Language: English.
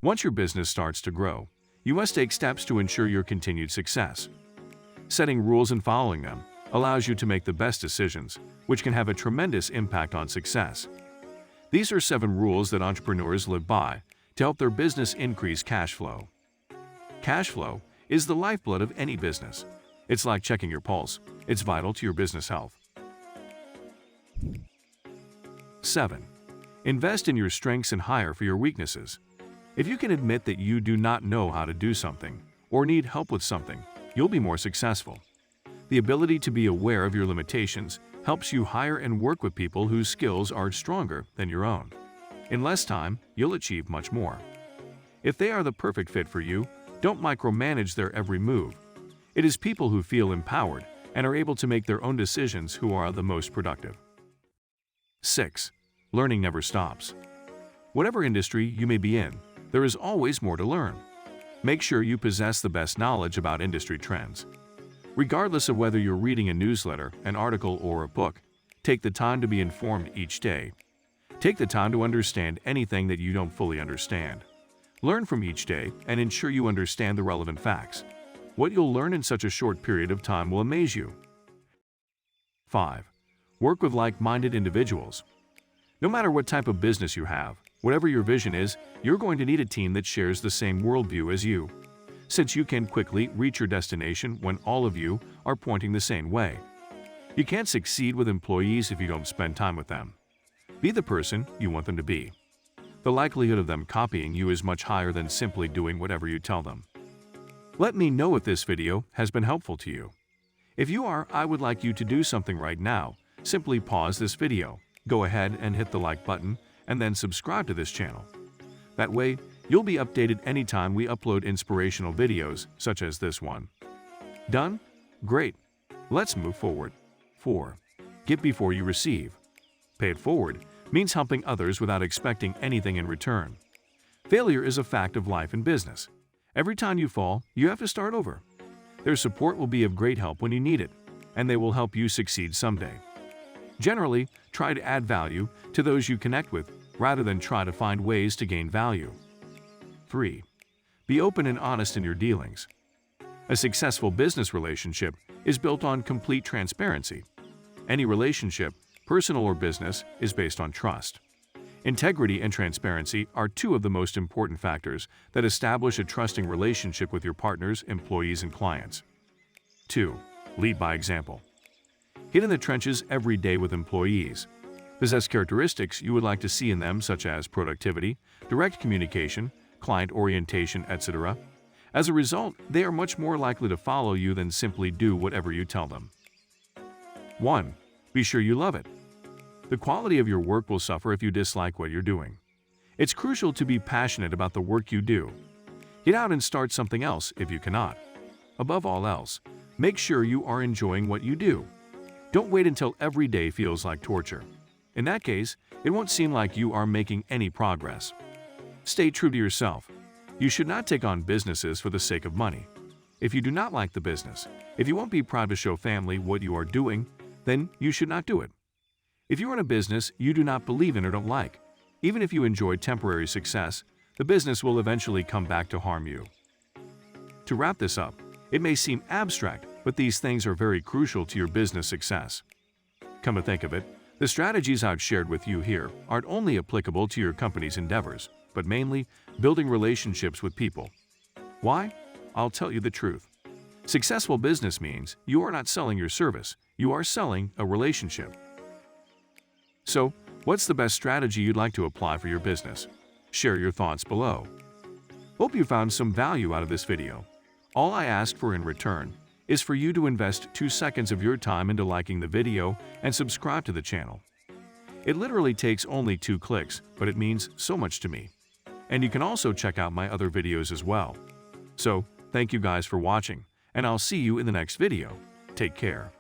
Once your business starts to grow, you must take steps to ensure your continued success. Setting rules and following them allows you to make the best decisions, which can have a tremendous impact on success. These are 7 rules that entrepreneurs live by to help their business increase cash flow. Cash flow is the lifeblood of any business. It's like checking your pulse. It's vital to your business health. 7. Invest in your strengths and hire for your weaknesses. If you can admit that you do not know how to do something or need help with something, you'll be more successful. The ability to be aware of your limitations helps you hire and work with people whose skills are stronger than your own. In less time, you'll achieve much more. If they are the perfect fit for you, don't micromanage their every move. It is people who feel empowered and are able to make their own decisions who are the most productive. 6. Learning never stops. Whatever industry you may be in, there is always more to learn. Make sure you possess the best knowledge about industry trends. Regardless of whether you're reading a newsletter, an article, or a book, take the time to be informed each day. Take the time to understand anything that you don't fully understand. Learn from each day and ensure you understand the relevant facts. What you'll learn in such a short period of time will amaze you. 5. Work with like-minded individuals. No matter what type of business you have, whatever your vision is, you're going to need a team that shares the same worldview as you, since you can quickly reach your destination when all of you are pointing the same way. You can't succeed with employees if you don't spend time with them. Be the person you want them to be. The likelihood of them copying you is much higher than simply doing whatever you tell them. Let me know if this video has been helpful to you. If you are, I would like you to do something right now. Simply pause this video, go ahead and hit the like button, and then subscribe to this channel. That way, you'll be updated anytime we upload inspirational videos such as this one. Done? Great. Let's move forward. 4. Give before you receive. Pay it forward means helping others without expecting anything in return. Failure is a fact of life and business. Every time you fall, you have to start over. Their support will be of great help when you need it, and they will help you succeed someday. Generally, try to add value to those you connect with rather than try to find ways to gain value. 3. Be open and honest in your dealings. A successful business relationship is built on complete transparency. Any relationship, personal or business, is based on trust. Integrity and transparency are 2 of the most important factors that establish a trusting relationship with your partners, employees, and clients. 2. Lead by example. Get in the trenches every day with employees. Possess characteristics you would like to see in them such as productivity, direct communication, client orientation, etc. As a result, they are much more likely to follow you than simply do whatever you tell them. 1. Be sure you love it. The quality of your work will suffer if you dislike what you're doing. It's crucial to be passionate about the work you do. Get out and start something else if you cannot. Above all else, make sure you are enjoying what you do. Don't wait until every day feels like torture. In that case, it won't seem like you are making any progress. Stay true to yourself. You should not take on businesses for the sake of money. If you do not like the business, if you won't be proud to show family what you are doing, then you should not do it. If you are in a business you do not believe in or don't like, even if you enjoy temporary success, the business will eventually come back to harm you. To wrap this up, it may seem abstract, but these things are very crucial to your business success. Come to think of it, the strategies I've shared with you here aren't only applicable to your company's endeavors, but mainly building relationships with people. Why? I'll tell you the truth. Successful business means you are not selling your service, you are selling a relationship. So, what's the best strategy you'd like to apply for your business? Share your thoughts below. Hope you found some value out of this video. All I ask for in return is for you to invest 2 seconds of your time into liking the video and subscribe to the channel. It literally takes only 2 clicks, but it means so much to me. And you can also check out my other videos as well. So, thank you guys for watching, and I'll see you in the next video. Take care.